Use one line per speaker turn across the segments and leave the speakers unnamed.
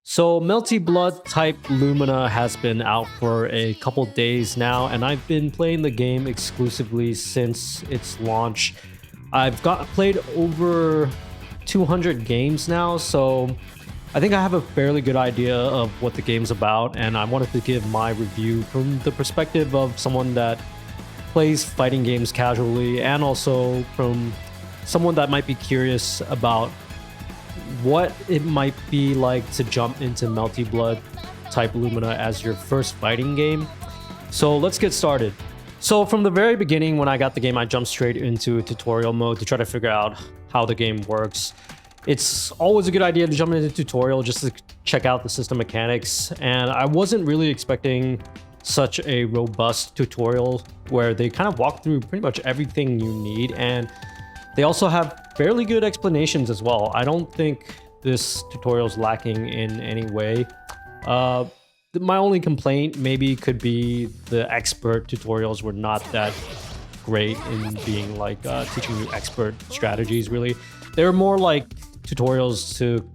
So, Melty Blood type Lumina has been out for a couple days now, and I've been playing the game exclusively since its launch. I've played over 200 games now, so I think I have a fairly good idea of what the game's about, and I wanted to give my review from the perspective of someone that plays fighting games casually, and also from someone that might be curious about what it might be like to jump into Melty Blood type Lumina as your first fighting game. So let's get started. So from the very beginning, when I got the game, I jumped straight into tutorial mode to try to figure out how the game works. It's always a good idea to jump into tutorial just to check out the system mechanics, and I wasn't really expecting such a robust tutorial where they kind of walk through pretty much everything you need, and they also have fairly good explanations as well. I don't think this tutorial is lacking in any way. My only complaint maybe could be the expert tutorials were not that great in being like teaching you expert strategies, really. They were more like tutorials to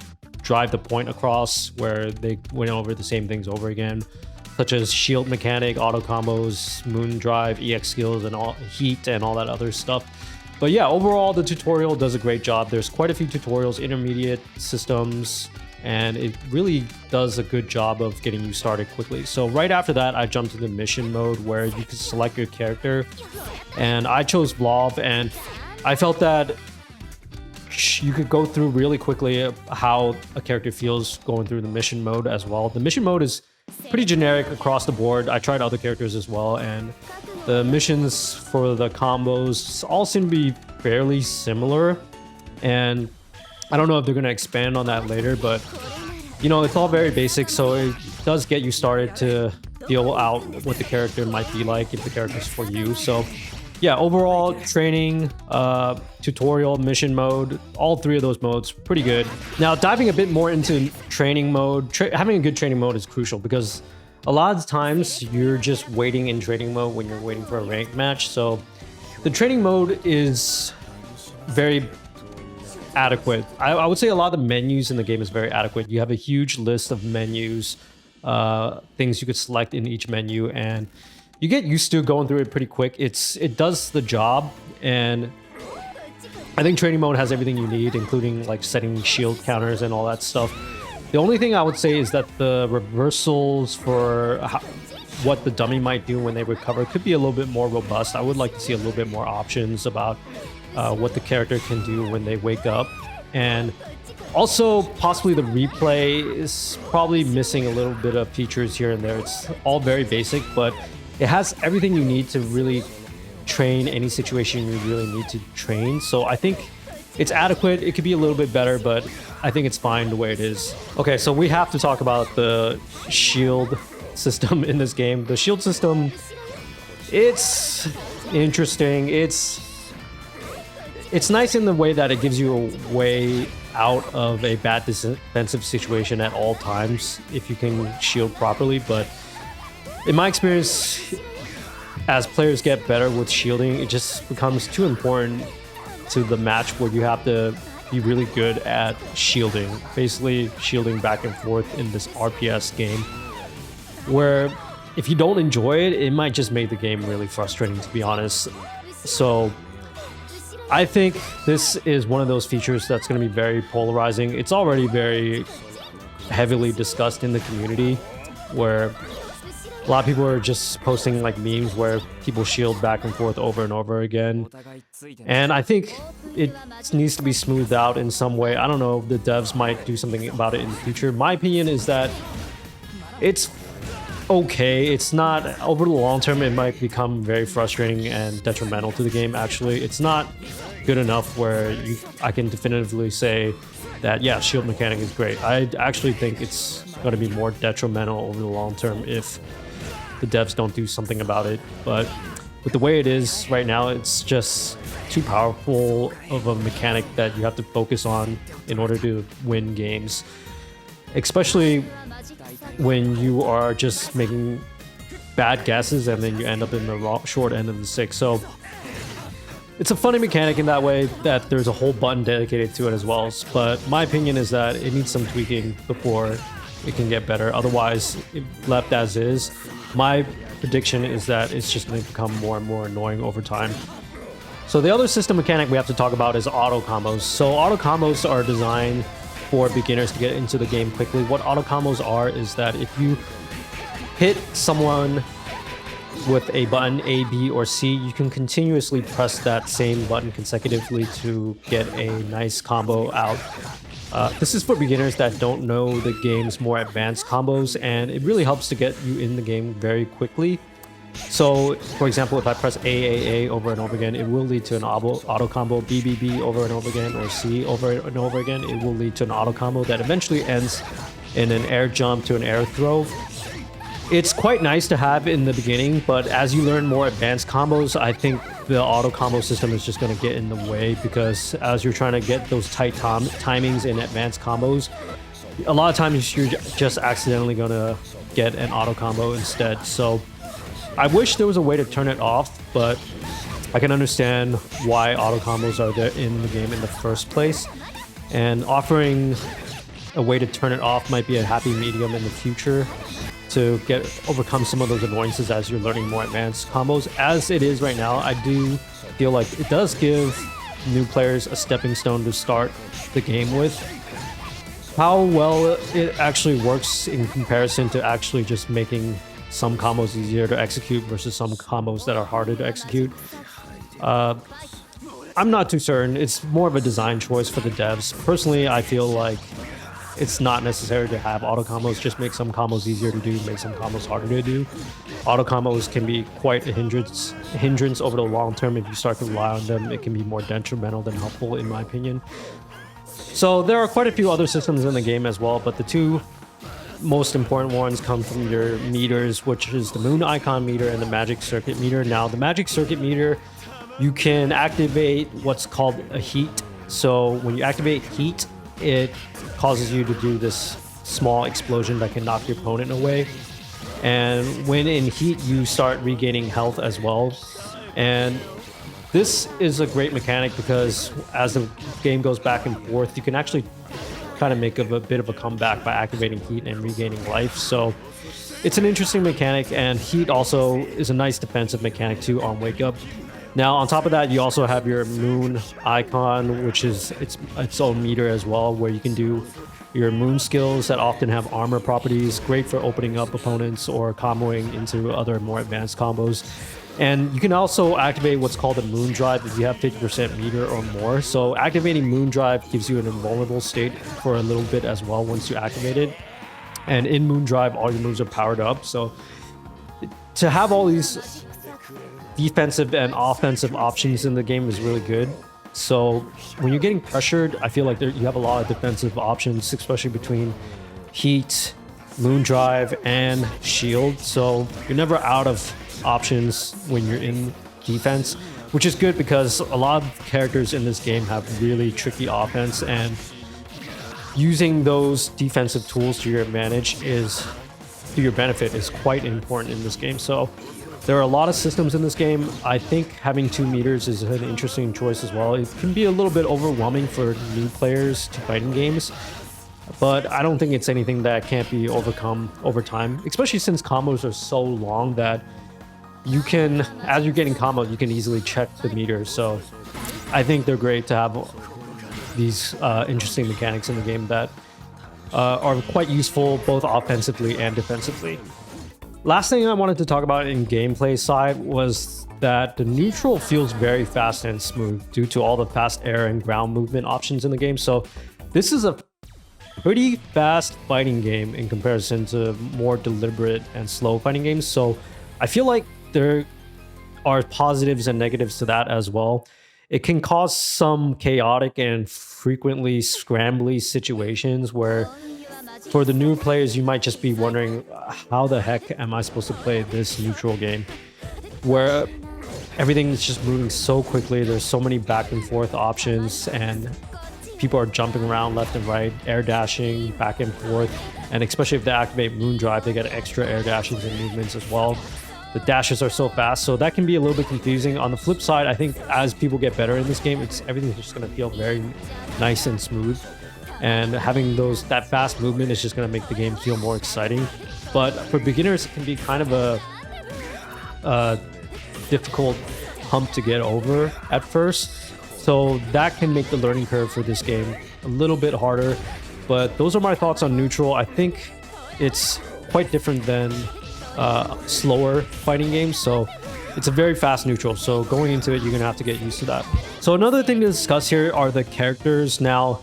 drive the point across, where they went over the same things over again, such as shield mechanic, auto combos, moon drive, EX skills, and all heat and all that other stuff. But yeah, overall, the tutorial does a great job. There's quite a few tutorials, intermediate systems, and it really does a good job of getting you started quickly. So right after that, I jumped into mission mode where you can select your character, and I chose Vlov, and I felt that you could go through really quickly how a character feels going through the mission mode as well. The mission mode is pretty generic across the board. I tried other characters as well, and the missions for the combos all seem to be fairly similar, and I don't know if they're going to expand on that later, but you know, it's all very basic, so it does get you started to feel out what the character might be like if the character's for you. So yeah, overall training, tutorial, mission mode, all three of those modes, pretty good. Now diving a bit more into training mode, having a good training mode is crucial because a lot of times you're just waiting in training mode when you're waiting for a ranked match. So the training mode is very adequate. I would say a lot of the menus in the game is very adequate. You have a huge list of menus, things you could select in each menu, and you get used to going through it pretty quick. It does the job, and I think training mode has everything you need, including like setting shield counters and all that stuff. The only thing I would say is that the reversals for what the dummy might do when they recover could be a little bit more robust. I would like to see a little bit more options about what the character can do when they wake up. And also, possibly the replay is probably missing a little bit of features here and there. It's all very basic, but it has everything you need to really train any situation you really need to train. So I think it's adequate. It could be a little bit better, but I think it's fine the way it is. Okay, so we have to talk about the shield system in this game. The shield system, it's interesting. It's nice in the way that it gives you a way out of a bad defensive situation at all times if you can shield properly, but in my experience, as players get better with shielding, it just becomes too important to the match where you have to be really good at shielding, basically shielding back and forth in this RPS game, where if you don't enjoy it, it might just make the game really frustrating, to be honest. So I think this is one of those features that's going to be very polarizing. It's already very heavily discussed in the community, where a lot of people are just posting like memes where people shield back and forth over and over again. And I think it needs to be smoothed out in some way. I don't know, the devs might do something about it in the future. My opinion is that it's okay. It's not, over the long term, it might become very frustrating and detrimental to the game, actually. It's not good enough where I can definitively say that, yeah, shield mechanic is great. I actually think it's going to be more detrimental over the long term if the devs don't do something about it. But with the way it is right now, it's just too powerful of a mechanic that you have to focus on in order to win games, especially when you are just making bad guesses and then you end up in the short end of the stick. So It's a funny mechanic in that way that there's a whole button dedicated to it as well. But my opinion is that it needs some tweaking before it can get better. Otherwise, if left as is, my prediction is that it's just going to become more and more annoying over time. So the other system mechanic we have to talk about is auto combos. So auto combos are designed for beginners to get into the game quickly. What auto combos are is that if you hit someone with a button A, B, or C, you can continuously press that same button consecutively to get a nice combo out. This is for beginners that don't know the game's more advanced combos, and it really helps to get you in the game very quickly. So, for example, if I press A over and over again, it will lead to an auto combo. B over and over again, or C over and over again, it will lead to an auto combo that eventually ends in an air jump to an air throw. It's quite nice to have in the beginning, but as you learn more advanced combos, I think the auto combo system is just going to get in the way, because as you're trying to get those tight timings in advanced combos, a lot of times you're just accidentally going to get an auto combo instead. So I wish there was a way to turn it off, but I can understand why auto combos are there in the game in the first place, and offering a way to turn it off might be a happy medium in the future to overcome some of those annoyances as you're learning more advanced combos. As it is right now, I do feel like it does give new players a stepping stone to start the game with. How well it actually works in comparison to actually just making some combos easier to execute versus some combos that are harder to execute, I'm not too certain. It's more of a design choice for the devs. Personally, I feel like it's not necessary to have auto combos. Just make some combos easier to do, make some combos harder to do. Auto combos can be quite a hindrance over the long term. If you start to rely on them, it can be more detrimental than helpful, in my opinion. So there are quite a few other systems in the game as well, but the two most important ones come from your meters, which is the moon icon meter and the magic circuit meter. Now, the magic circuit meter, you can activate what's called a heat. So when you activate heat, it causes you to do this small explosion that can knock your opponent away. And when in heat, you start regaining health as well. And this is a great mechanic because as the game goes back and forth, you can actually kind of make a bit of a comeback by activating heat and regaining life. So it's an interesting mechanic, and heat also is a nice defensive mechanic too on wake up. Now, on top of that, you also have your moon icon, which is its own meter as well, where you can do your moon skills that often have armor properties, great for opening up opponents or comboing into other more advanced combos. And you can also activate what's called a moon drive if you have 50% meter or more. So activating moon drive gives you an invulnerable state for a little bit as well once you activate it. And in moon drive, all your moves are powered up. So to have all these defensive and offensive options in the game is really good. So when you're getting pressured, I feel like you have a lot of defensive options, especially between heat, moon drive, and shield. So you're never out of options when you're in defense, which is good because a lot of characters in this game have really tricky offense, and using those defensive tools to your advantage to your benefit is quite important in this game. So there are a lot of systems in this game. I think having 2 meters is an interesting choice as well. It can be a little bit overwhelming for new players to fighting games, but I don't think it's anything that can't be overcome over time, especially since combos are so long that you can, as you're getting comboed, you can easily check the meters. So I think they're great to have these interesting mechanics in the game that are quite useful both offensively and defensively. Last thing I wanted to talk about in gameplay side was that the neutral feels very fast and smooth due to all the fast air and ground movement options in the game. So this is a pretty fast fighting game in comparison to more deliberate and slow fighting games. So I feel like there are positives and negatives to that as well. It can cause some chaotic and frequently scrambly situations where for the new players, you might just be wondering, how the heck am I supposed to play this neutral game? Where everything is just moving so quickly, there's so many back and forth options, and people are jumping around left and right, air dashing back and forth. And especially if they activate Moon Drive, they get extra air dashes and movements as well. The dashes are so fast, so that can be a little bit confusing. On the flip side, I think as people get better in this game, everything's just going to feel very nice and smooth. and having that fast movement is just going to make the game feel more exciting. But for beginners, it can be kind of a difficult hump to get over at first. So that can make the learning curve for this game a little bit harder. But those are my thoughts on neutral. I think it's quite different than slower fighting games. So it's a very fast neutral. So going into it, you're gonna have to get used to that. So another thing to discuss here are the characters. Now,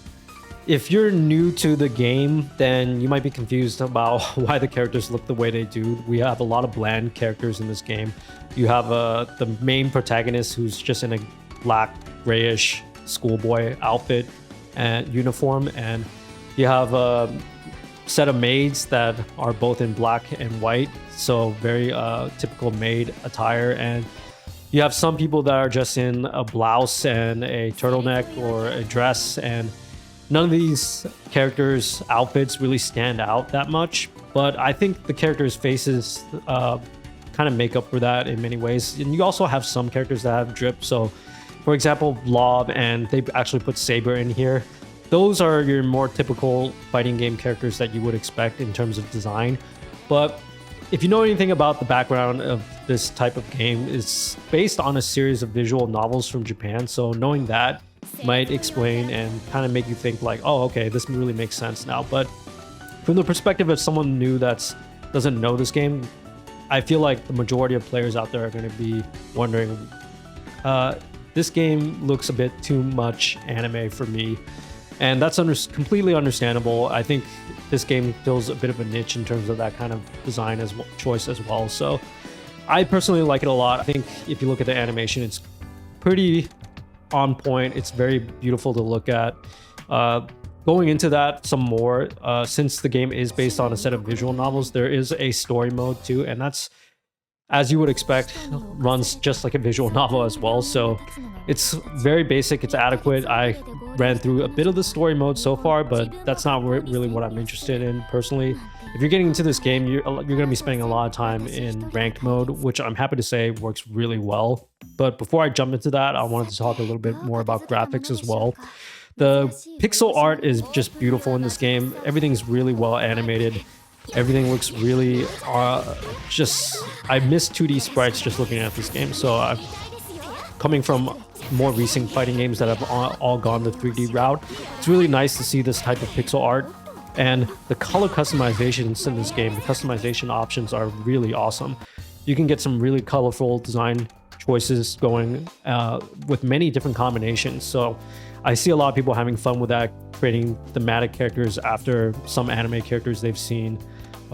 if you're new to the game, then you might be confused about why the characters look the way they do. We have a lot of bland characters in this game. You have the main protagonist who's just in a black, grayish schoolboy outfit and uniform, and you have a set of maids that are both in black and white, so very typical maid attire. And you have some people that are just in a blouse and a turtleneck or a dress, and none of these characters' outfits really stand out that much. But I think the characters' faces kind of make up for that in many ways. And you also have some characters that have drip. So, for example, Blob, and they actually put Saber in here. Those are your more typical fighting game characters that you would expect in terms of design. But if you know anything about the background of this type of game, it's based on a series of visual novels from Japan. So knowing that might explain and kind of make you think like, oh, okay, this really makes sense now. But from the perspective of someone new that doesn't know this game, I feel like the majority of players out there are going to be wondering, this game looks a bit too much anime for me. And that's completely understandable. I think this game fills a bit of a niche in terms of that kind of design choice as well. So I personally like it a lot. I think if you look at the animation, it's pretty on point. It's very beautiful to look at. Going into that some more, since the game is based on a set of visual novels, there is a story mode too, and that's, as you would expect, runs just like a visual novel as well. So it's very basic, it's adequate. I ran through a bit of the story mode so far, but that's not really what I'm interested in personally. If you're getting into this game, you're going to be spending a lot of time in ranked mode, which I'm happy to say works really well. But before I jump into that, I wanted to talk a little bit more about graphics as well. The pixel art is just beautiful in this game. Everything's really well animated. Everything looks really I miss 2D sprites just looking at this game. So I'm coming from more recent fighting games that have all gone the 3D route. It's really nice to see this type of pixel art, and the color customizations in this game, the customization options are really awesome. You can get some really colorful design choices going with many different combinations. So I see a lot of people having fun with that, creating thematic characters after some anime characters they've seen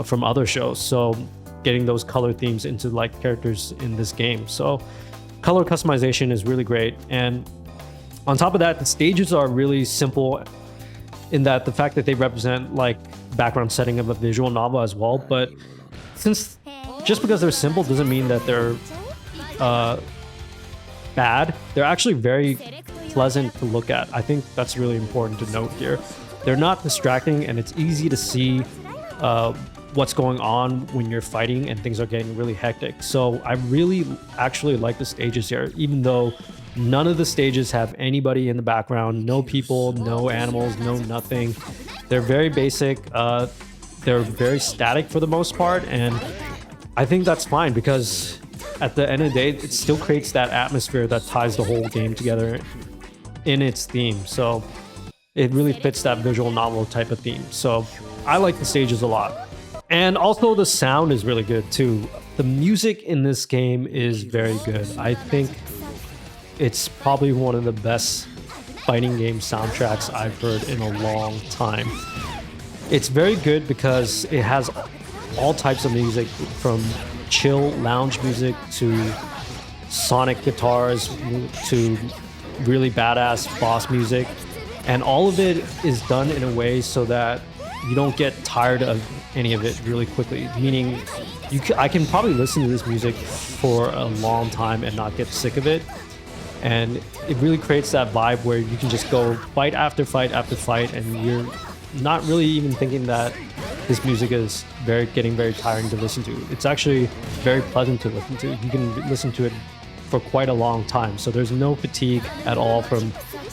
from other shows. So getting those color themes into like characters in this game. So color customization is really great. And on top of that, the stages are really simple in that the fact that they represent like background setting of a visual novel as well. But just because they're simple doesn't mean that they're bad. They're actually very pleasant to look at. I think that's really important to note here. They're not distracting, and it's easy to see what's going on when you're fighting and things are getting really hectic. So I really actually like the stages here, even though none of the stages have anybody in the background, no people, no animals, no nothing. They're very basic. They're very static for the most part, and I think that's fine because at the end of the day, it still creates that atmosphere that ties the whole game together in its theme. So it really fits that visual novel type of theme. So I like the stages a lot. And also the sound is really good too. The music in this game is very good. I think it's probably one of the best fighting game soundtracks I've heard in a long time. It's very good because it has all types of music, from chill lounge music to sonic guitars to really badass boss music, and all of it is done in a way so that you don't get tired of any of it really quickly. Meaning, I can probably listen to this music for a long time and not get sick of it. And it really creates that vibe where you can just go fight after fight after fight, and you're not really even thinking that this music is getting very tiring to listen to. It's actually very pleasant to listen to. You can listen to it for quite a long time. So there's no fatigue at all from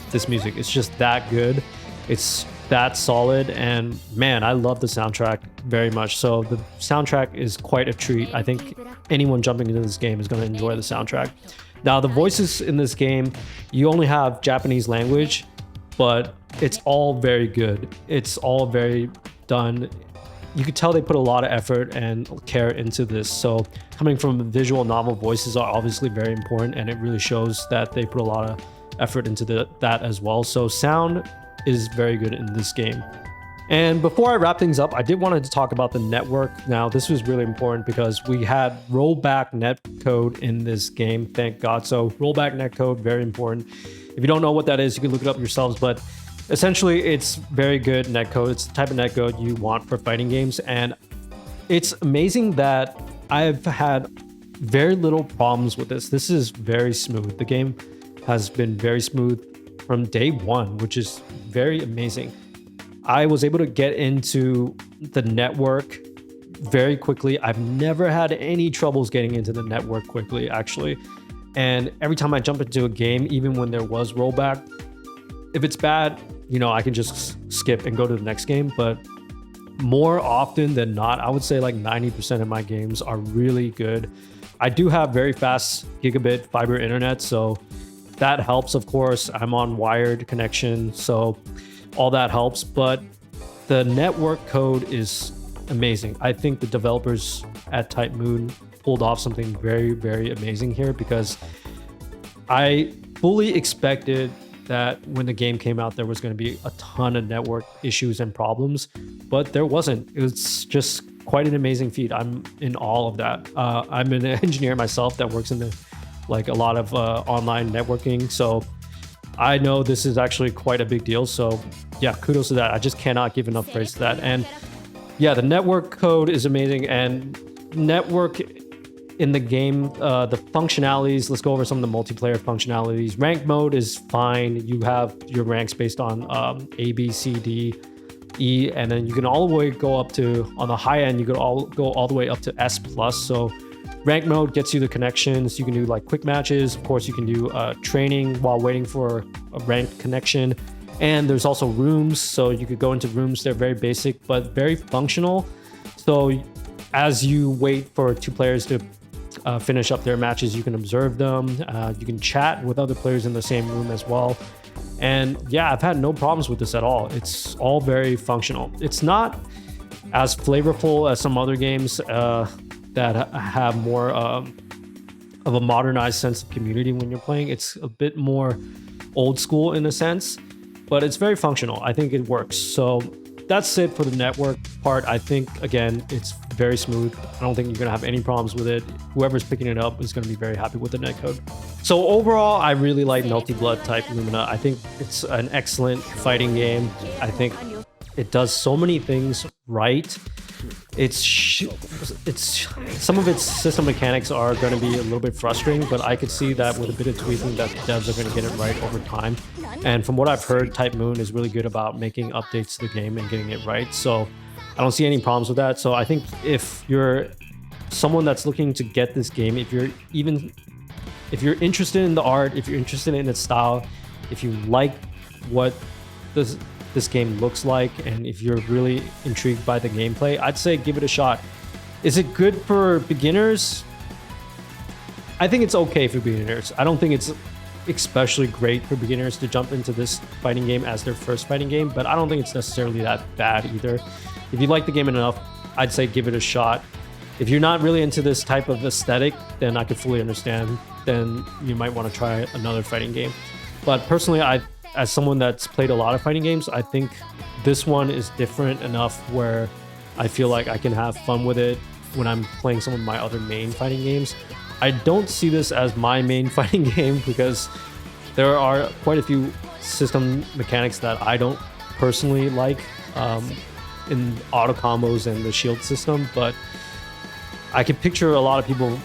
this music. It's just that good. It's that solid. And man, I love the soundtrack very much. So the soundtrack is quite a treat. I think anyone jumping into this game is going to enjoy the soundtrack. Now, the voices in this game, you only have Japanese language, but it's all very good. It's all very done. You could tell they put a lot of effort and care into this. So coming from visual novel, voices are obviously very important, and it really shows that they put a lot of effort into that as well. So sound is very good in this game. And before I wrap things up, I did want to talk about the network. Now, this was really important because we had rollback netcode in this game, thank God. So rollback netcode, very important. If you don't know what that is, you can look it up yourselves, but essentially it's very good netcode. It's the type of netcode you want for fighting games. And it's amazing that I've had very little problems with this. This is very smooth. The game has been very smooth from day one, which is very amazing. I was able to get into the network very quickly. I've never had any troubles getting into the network quickly, actually. And every time I jump into a game, even when there was rollback, if it's bad, you know, I can just skip and go to the next game. But more often than not, I would say like 90% of my games are really good. I do have very fast gigabit fiber internet, so that helps, of course. I'm on wired connection, so all that helps. But the network code is amazing. I think the developers at Type Moon pulled off something very, very amazing here, because I fully expected that when the game came out, there was going to be a ton of network issues and problems, but there wasn't. It was just quite an amazing feat. I'm in awe of that. I'm an engineer myself that works in the like a lot of online networking, so I know this is actually quite a big deal. So yeah, kudos to that. I just cannot give enough praise to that. And yeah, the network code is amazing. And network in the game, the functionalities, let's go over some of the multiplayer functionalities. Rank mode is fine. You have your ranks based on A, B, C, D, E, and then you can all the way go up to, on the high end, you could go all the way up to S+. So rank mode gets you the connections. You can do like quick matches. Of course, you can do training while waiting for a ranked connection. And there's also rooms. So you could go into rooms. They're very basic, but very functional. So as you wait for two players to finish up their matches, you can observe them. You can chat with other players in the same room as well. And yeah, I've had no problems with this at all. It's all very functional. It's not as flavorful as some other games that have more of a modernized sense of community when you're playing. It's a bit more old school in a sense, but it's very functional. I think it works. So that's it for the network part. I think, again, it's very smooth. I don't think you're going to have any problems with it. Whoever's picking it up is going to be very happy with the netcode. So overall, I really like Melty Blood Type Lumina. I think it's an excellent fighting game. I think it does so many things right. It's some of its system mechanics are going to be a little bit frustrating, but I could see that with a bit of tweaking that the devs are going to get it right over time. And from what I've heard, Type Moon is really good about making updates to the game and getting it right. So I don't see any problems with that. So I think if you're someone that's looking to get this game, if you're interested in the art, if you're interested in its style, if you like what this game looks like, and if you're really intrigued by the gameplay, I'd say give it a shot. Is it good for beginners? I think it's okay for beginners. I don't think it's especially great for beginners to jump into this fighting game as their first fighting game, but I don't think it's necessarily that bad either. If you like the game enough, I'd say give it a shot. If you're not really into this type of aesthetic, then I could fully understand. Then you might want to try another fighting game. But personally, as someone that's played a lot of fighting games, I think this one is different enough where I feel like I can have fun with it when I'm playing some of my other main fighting games. I don't see this as my main fighting game because there are quite a few system mechanics that I don't personally like in Autocombos and the shield system, but I can picture a lot of people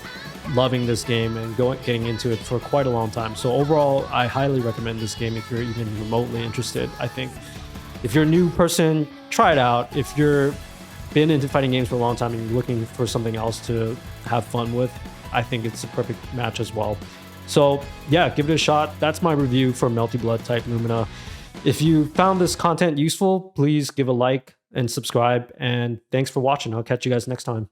loving this game and getting into it for quite a long time. So overall, I highly recommend this game if you're even remotely interested. I think if you're a new person, try it out. If you're been into fighting games for a long time and you're looking for something else to have fun with, I think it's a perfect match as well. So yeah, give it a shot. That's my review for Melty Blood Type Lumina. If you found this content useful, please give a like and subscribe. And thanks for watching. I'll catch you guys next time.